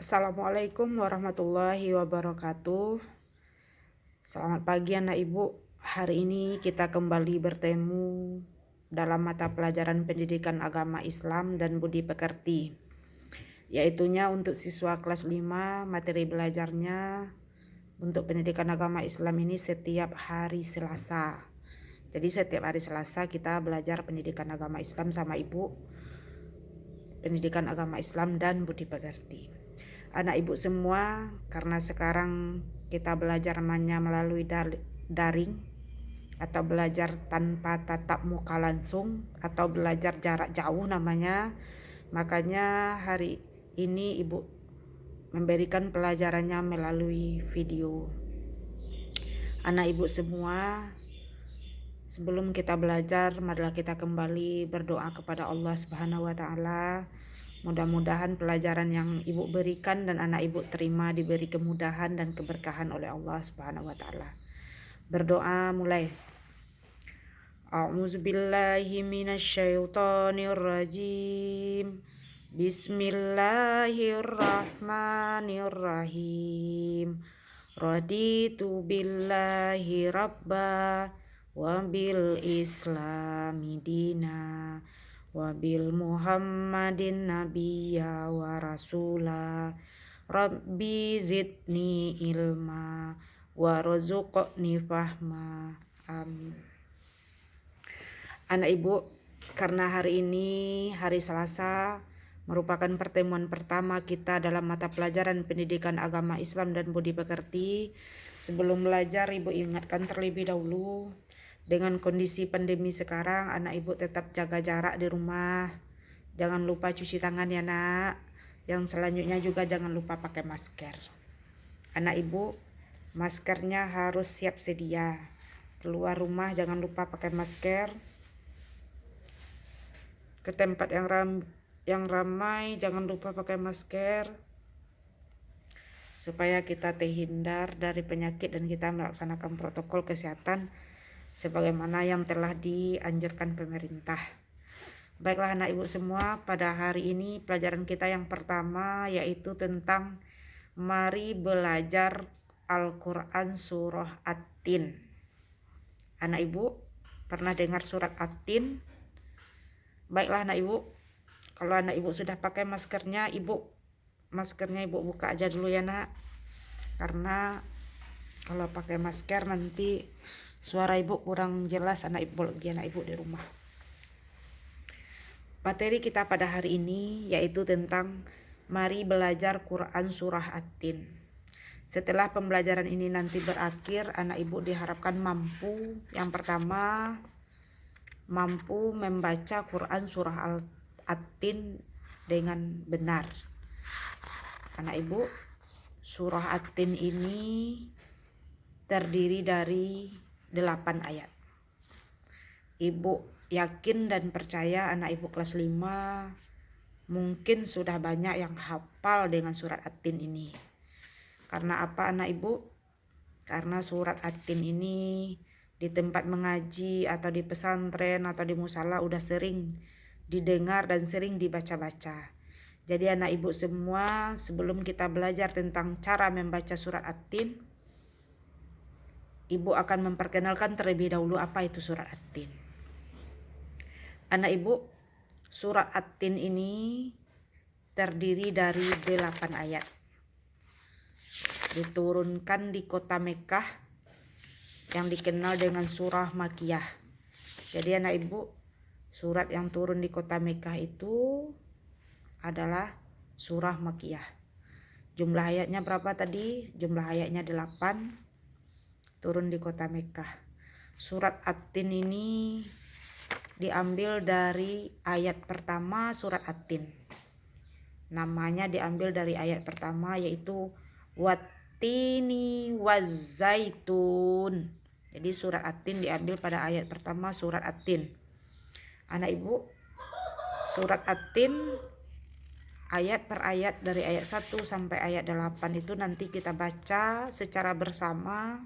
Assalamualaikum warahmatullahi wabarakatuh. Selamat pagi anak ibu. Hari ini kita kembali bertemu dalam mata pelajaran pendidikan agama Islam dan budi pekerti. Yaitunya untuk siswa kelas 5, materi belajarnya untuk pendidikan agama Islam ini setiap hari Selasa. Jadi setiap hari Selasa kita belajar pendidikan agama Islam sama ibu, pendidikan agama Islam dan budi pekerti. Anak ibu semua, karena sekarang kita belajar melalui daring atau belajar tanpa tatap muka langsung atau belajar jarak jauh namanya, makanya hari ini ibu memberikan pelajarannya melalui video. Anak ibu semua, sebelum kita belajar, marilah kita kembali berdoa kepada Allah Subhanahu wa taala. Mudah-mudahan pelajaran yang ibu berikan dan anak ibu terima diberi kemudahan dan keberkahan oleh Allah Subhanahu wa taala. Berdoa mulai. A'udzubillahi minasyaitonirrajim. Bismillahirrahmanirrahim. Raditu billahi rabba wa bil islami dina wa bil muhammadin nabiyya wa rasula. Rabbi zidni ilma wa rzuqni fahma. Amin. Anak ibu, karena hari ini hari Selasa merupakan pertemuan pertama kita dalam mata pelajaran pendidikan agama Islam dan budi pekerti. Sebelum belajar, ibu ingatkan terlebih dahulu, dengan kondisi pandemi sekarang, anak ibu tetap jaga jarak di rumah. Jangan lupa cuci tangan ya nak. Yang selanjutnya juga jangan lupa pakai masker. Anak ibu, maskernya harus siap sedia. Keluar rumah jangan lupa pakai masker. Ke tempat yang ramai jangan lupa pakai masker, supaya kita terhindar dari penyakit dan kita melaksanakan protokol kesehatan sebagaimana yang telah dianjurkan pemerintah. Baiklah anak ibu semua, pada hari ini pelajaran kita yang pertama yaitu tentang mari belajar Al-Quran surah At-Tin. Anak ibu pernah dengar surat At-Tin? Baiklah anak ibu, kalau anak ibu sudah pakai maskernya, maskernya ibu buka aja dulu ya nak, karena kalau pakai masker nanti suara ibu kurang jelas anak ibu di rumah. Materi kita pada hari ini yaitu tentang mari belajar Quran surah At-Tin. Setelah pembelajaran ini nanti berakhir, anak ibu diharapkan mampu, yang pertama, mampu membaca Quran surah At-Tin dengan benar. Anak ibu, surah At-Tin ini terdiri dari 8 ayat. Ibu yakin dan percaya anak ibu kelas 5 mungkin sudah banyak yang hafal dengan surat At-Tin ini. Karena apa anak ibu? Karena surat At-Tin ini di tempat mengaji atau di pesantren atau di musala udah sering didengar dan sering dibaca-baca. Jadi anak ibu semua, sebelum kita belajar tentang cara membaca surat At-Tin, ibu akan memperkenalkan terlebih dahulu apa itu surat At-Tin. Anak ibu, surat At-Tin ini terdiri dari 8 ayat. Diturunkan di kota Mekah yang dikenal dengan surah Makiyah. Jadi anak ibu, surat yang turun di kota Mekah itu adalah surah Makiyah. Jumlah ayatnya berapa tadi? Jumlah ayatnya 8, turun di kota Mekah. Surat At-Tin ini diambil dari ayat pertama surat At-Tin. Namanya diambil dari ayat pertama yaitu Wattini Wazzaitun. Jadi surat At-Tin diambil pada ayat pertama surat At-Tin. Anak ibu, surat At-Tin ayat per ayat dari ayat 1 sampai ayat 8 itu nanti kita baca secara bersama.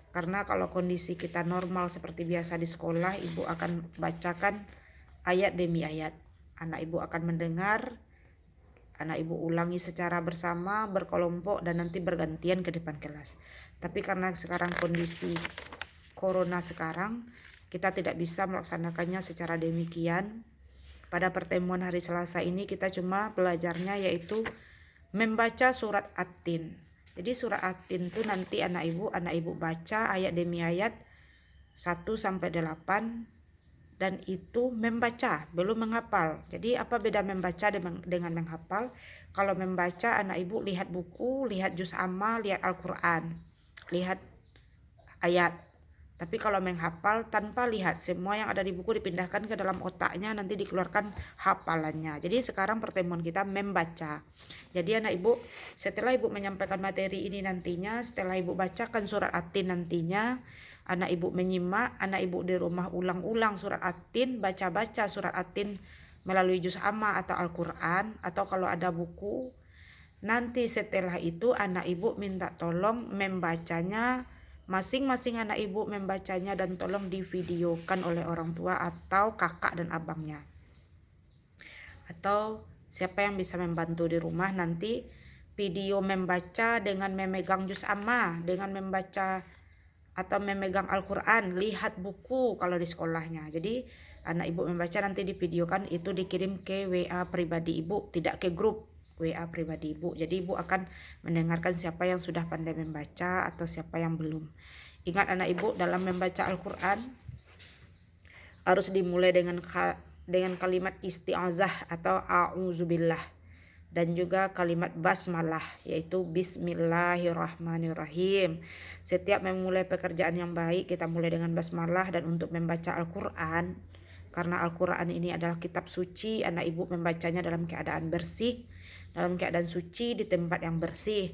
Karena kalau kondisi kita normal seperti biasa di sekolah, ibu akan bacakan ayat demi ayat. Anak ibu akan mendengar anak ibu ulangi secara bersama, berkelompok, dan nanti bergantian ke depan kelas. Tapi karena sekarang kondisi corona sekarang, kita tidak bisa melaksanakannya secara demikian. Pada pertemuan hari Selasa ini kita cuma belajarnya yaitu membaca surat At-Tin. Jadi surat At-Tin itu nanti anak ibu baca ayat demi ayat 1-8, dan itu membaca, belum menghafal. Jadi apa beda membaca dengan menghafal? Kalau membaca anak ibu lihat buku, lihat juz amma, lihat Al-Quran, lihat ayat. Tapi kalau menghafal tanpa lihat, semua yang ada di buku dipindahkan ke dalam otaknya, nanti dikeluarkan hafalannya. Jadi sekarang pertemuan kita membaca. Jadi anak ibu, setelah ibu menyampaikan materi ini nantinya, setelah ibu bacakan surat At-Tin nantinya, anak ibu menyimak, anak ibu di rumah ulang-ulang surat At-Tin, baca-baca surat At-Tin melalui juz amma atau Al-Quran, atau kalau ada buku. Nanti setelah itu anak ibu minta tolong membacanya, masing-masing anak ibu membacanya dan tolong divideokan oleh orang tua atau kakak dan abangnya. Atau siapa yang bisa membantu di rumah, nanti video membaca dengan memegang juz amma, dengan membaca atau memegang Al-Quran, lihat buku kalau di sekolahnya. Jadi anak ibu membaca nanti divideokan, itu dikirim ke WA pribadi ibu, tidak ke grup WA pribadi ibu. Jadi ibu akan mendengarkan siapa yang sudah pandai membaca atau siapa yang belum. Ingat anak ibu, dalam membaca Al-Quran harus dimulai dengan kalimat isti'azah atau a'udzubillah, dan juga kalimat basmalah yaitu bismillahirrahmanirrahim. Setiap memulai pekerjaan yang baik kita mulai dengan basmalah. Dan untuk membaca Al-Quran, karena Al-Quran ini adalah kitab suci, anak ibu membacanya dalam keadaan bersih, dalam keadaan suci, di tempat yang bersih.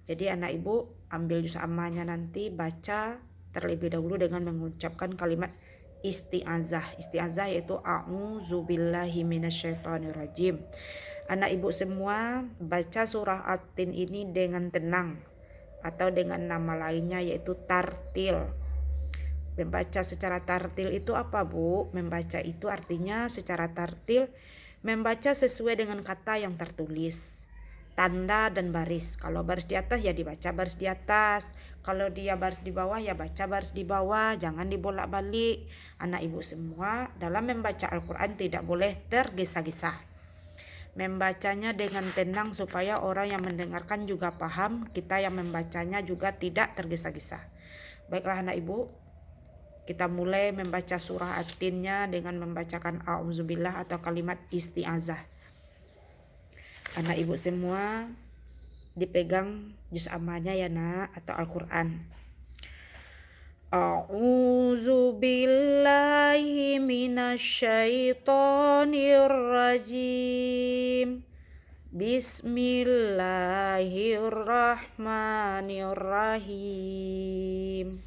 Jadi anak ibu ambil juz ammanya, nanti baca terlebih dahulu dengan mengucapkan kalimat isti'azah. Isti'azah yaitu a'udzubillahi minasyaitonirrajim. Anak ibu semua baca surah At-Tin ini dengan tenang, atau dengan nama lainnya yaitu tartil. Membaca secara tartil itu apa, Bu? Membaca itu artinya secara tartil, membaca sesuai dengan kata yang tertulis, tanda dan baris. Kalau baris di atas ya dibaca baris di atas, kalau dia baris di bawah ya baca baris di bawah, jangan dibolak-balik. Anak ibu semua dalam membaca Al-Quran tidak boleh tergesa-gesa. Membacanya dengan tenang supaya orang yang mendengarkan juga paham, kita yang membacanya juga tidak tergesa-gesa. Baiklah anak ibu, kita mulai membaca surah At-Tinnya dengan membacakan a'udzubillah atau kalimat isti'azah. Anak ibu semua dipegang juz ammanya ya nak, atau Al-Quran. A'udzu billahi minasyaitonir rajim. Bismillahirrahmanirrahim.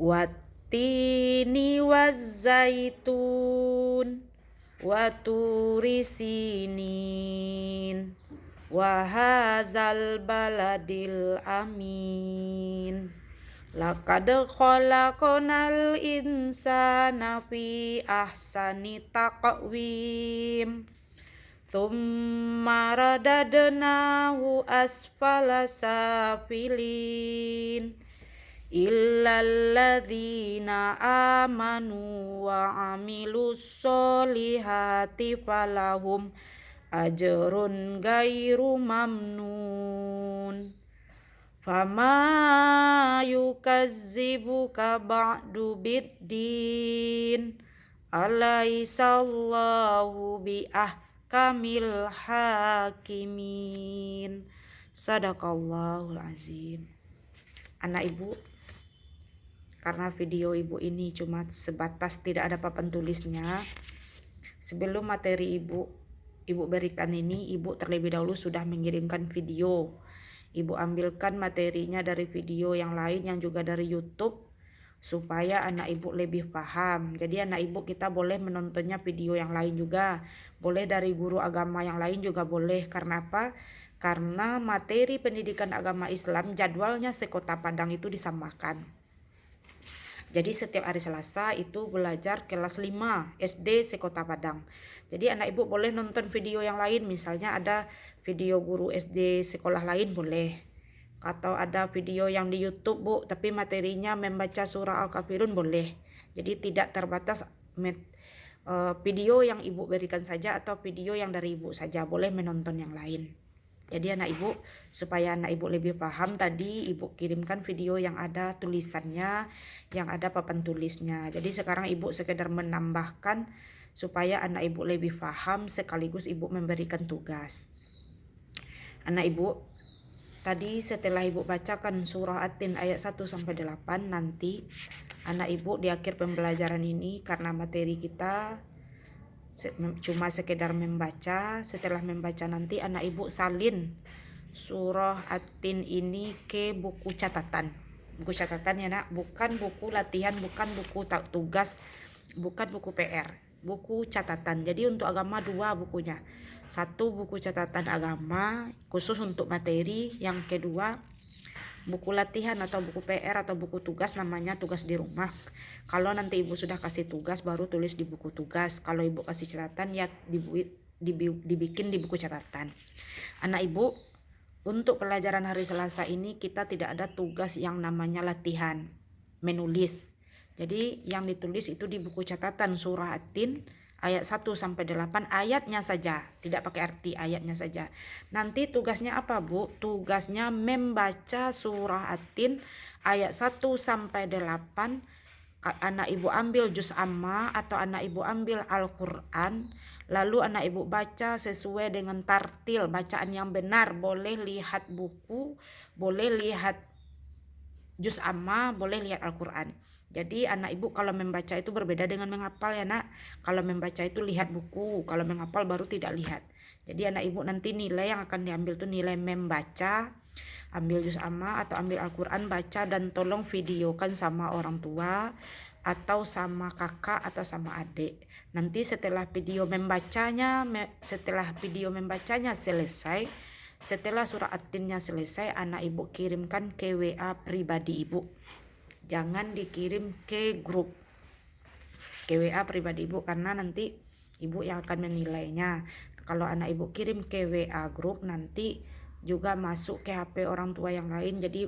Wattini wazzaitun wa turi sinin wa hadzal baladil amin. Laqad khalaqnal insana fi ahsani taqwim. Tsumma radadnahu asfala safilin. Illal ladzina amanu wa amilus solihati falahum ajrun gairu mamnun. Fama yukazzibuka ba'du biddin. Alaisallahu biahkamil hakimin. Sadaqallahul azim. Anak ibu, karena video ibu ini cuma sebatas tidak ada papan tulisnya, sebelum materi ibu berikan ini, ibu terlebih dahulu sudah mengirimkan video. Ibu ambilkan materinya dari video yang lain yang juga dari YouTube, supaya anak ibu lebih paham. Jadi anak ibu kita boleh menontonnya video yang lain juga, boleh dari guru agama yang lain juga boleh. Karena apa? Karena materi pendidikan agama Islam jadwalnya sekota Padang itu disamakan. Jadi setiap hari Selasa itu belajar kelas 5 SD sekota Padang. Jadi anak ibu boleh nonton video yang lain, misalnya ada video guru SD sekolah lain boleh, atau ada video yang di YouTube Bu tapi materinya membaca surah Al-Kafirun boleh. Jadi tidak terbatas video yang ibu berikan saja atau video yang dari ibu saja, boleh menonton yang lain. Jadi anak ibu, supaya anak ibu lebih paham, tadi ibu kirimkan video yang ada tulisannya, yang ada papan tulisnya. Jadi sekarang ibu sekedar menambahkan supaya anak ibu lebih paham sekaligus ibu memberikan tugas. Anak ibu, tadi setelah ibu bacakan surah At-Tin ayat 1 sampai 8, nanti anak ibu di akhir pembelajaran ini, karena materi kita cuma sekedar membaca, setelah membaca nanti anak ibu salin surah At-Tin ini ke buku catatan. Buku catatan ya nak, bukan buku latihan, bukan buku tugas, bukan buku PR, buku catatan. Jadi untuk agama 2 bukunya. 1 buku catatan agama khusus untuk materi, yang kedua buku latihan atau buku PR atau buku tugas, namanya tugas di rumah. Kalau nanti ibu sudah kasih tugas baru tulis di buku tugas. Kalau ibu kasih catatan ya dibikin di buku catatan. Anak ibu, untuk pelajaran hari Selasa ini kita tidak ada tugas yang namanya latihan menulis. Jadi yang ditulis itu di buku catatan surah At-Tin ayat 1 sampai 8, ayatnya saja, tidak pakai arti, ayatnya saja. Nanti tugasnya apa Bu? Tugasnya membaca surah At-Tin ayat 1 sampai 8. Anak ibu ambil juz amma atau anak ibu ambil Al-Quran, lalu anak ibu baca sesuai dengan tartil, bacaan yang benar. Boleh lihat buku, boleh lihat juz amma, boleh lihat Al-Quran. Jadi anak ibu kalau membaca itu berbeda dengan menghafal ya nak. Kalau membaca itu lihat buku, kalau menghafal baru tidak lihat. Jadi anak ibu nanti nilai yang akan diambil itu nilai membaca, ambil juz amma atau ambil Al-Quran, baca, dan tolong videokan sama orang tua atau sama kakak atau sama adik. Nanti setelah video membacanya selesai, setelah surah At-Tinnya selesai, anak ibu kirimkan ke WA pribadi ibu. Jangan dikirim ke grup, ke WA pribadi ibu, karena nanti ibu yang akan menilainya. Kalau anak ibu kirim ke WA grup, nanti juga masuk ke HP orang tua yang lain, jadi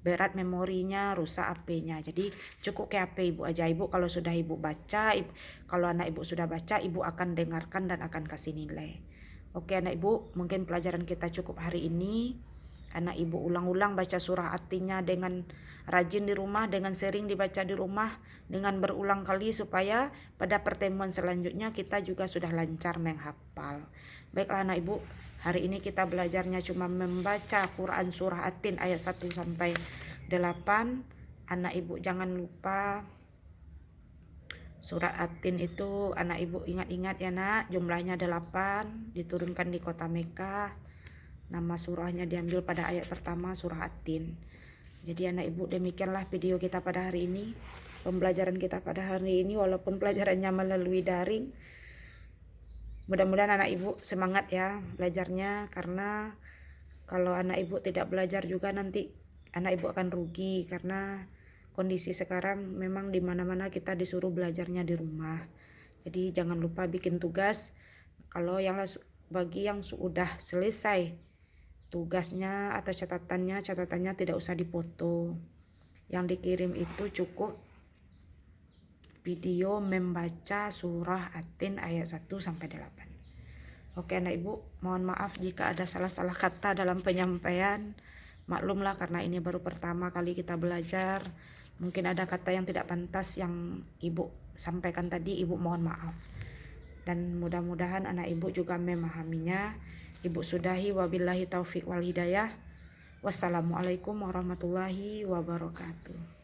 berat memorinya, rusak HP-nya. Jadi cukup ke HP ibu aja. Ibu kalau sudah ibu baca, kalau anak ibu sudah baca, ibu akan dengarkan dan akan kasih nilai. Oke anak ibu, mungkin pelajaran kita cukup hari ini. Anak ibu ulang-ulang baca surah At-Tinnya dengan rajin di rumah, dengan sering dibaca di rumah, dengan berulang kali, supaya pada pertemuan selanjutnya kita juga sudah lancar menghafal. Baiklah anak ibu, hari ini kita belajarnya cuma membaca Quran surah At-Tin ayat 1 sampai 8. Anak ibu jangan lupa surat At-Tin itu anak ibu ingat-ingat ya nak, jumlahnya 8, diturunkan di kota Mekah. Nama surahnya diambil pada ayat pertama surah At-Tin. Jadi anak ibu, demikianlah video kita pada hari ini, pembelajaran kita pada hari ini, walaupun pelajarannya melalui daring. Mudah-mudahan anak ibu semangat ya belajarnya, karena kalau anak ibu tidak belajar juga nanti anak ibu akan rugi, karena kondisi sekarang memang di mana-mana kita disuruh belajarnya di rumah. Jadi jangan lupa bikin tugas. Kalau yang bagi yang sudah selesai tugasnya atau catatannya tidak usah dipoto. Yang dikirim itu cukup video membaca surah At-Tin ayat 1 sampai 8. Oke anak ibu, mohon maaf jika ada salah-salah kata dalam penyampaian. Maklumlah karena ini baru pertama kali kita belajar. Mungkin ada kata yang tidak pantas yang ibu sampaikan tadi, ibu mohon maaf. Dan mudah-mudahan anak ibu juga memahaminya. Ibu sudahi, wabillahi taufik wal hidayah. Wassalamualaikum warahmatullahi wabarakatuh.